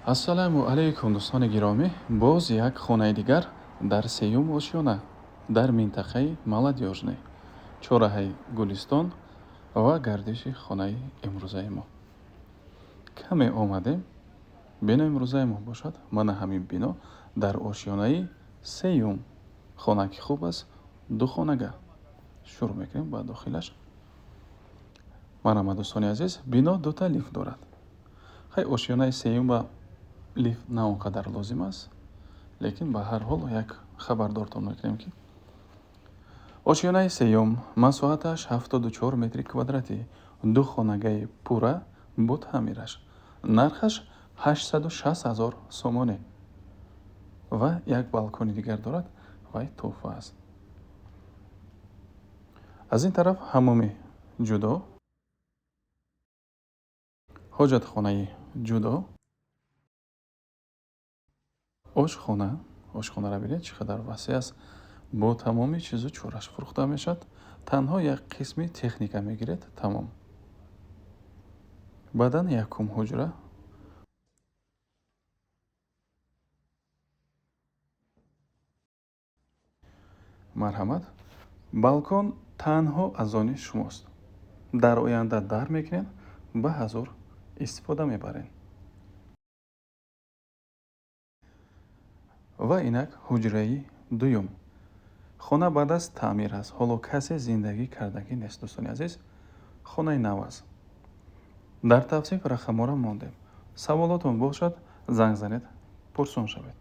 ассалому алайкум дӯстони гиромӣ, боз як хонаи дигар дар сеюм ошёна дар минтақаи Молодёжный, чораҳаи Гулистон ва гардиши хонаи имрӯзаи мо. Каме омадем, бинои имрӯзаи мо бошад мана ҳамин бино дар ошёнаи сеюм. Хона ки хуб аст, духонага. Шурӯъ мекунем ба дохилаш. Марҳамат дӯстони азиз, бино дута лифт дорад. Хай ошёнаи сеюм ба лифт на он қадар лозим аст, лекин ба ҳар ҳол як хабардортон мекунем ки ошёнаи сеюм масоҳаташ 74 метри квадратӣ, ду хонагаи пурра бо таъмираш, нархаш 860 000 сомонӣ ва як балкони дигар дорад. Вай тӯҳфа аст. Аз ин тараф ҳамоми ҷудо, ҳоҷатхонаи ҷудо, ошхонара бинед чӣ қадар васеъ аст, бо тамоми чизу чораш фурӯхта мешавад. Танҳо як қисми техника мегиред, тамом. Баъдан якум ҳуҷра, марҳамат, балкон танҳо аз они шумост. Дар оянда дар мекунед, ба ҳазор истифода мебаред. ва инак ҳуҷраи дуюм. хона баъд аз таъмир аст, ҳоло касе зиндагӣ кардагӣ нест. дӯстони азиз, хонаи нав аст. дар тавсиф рақамҳоро мондем. Саволотон бошад, занг занед, пурсон шавед.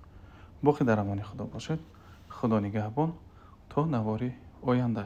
боқӣ дар амони худо бошед. худо нигаҳбон то навори оянда.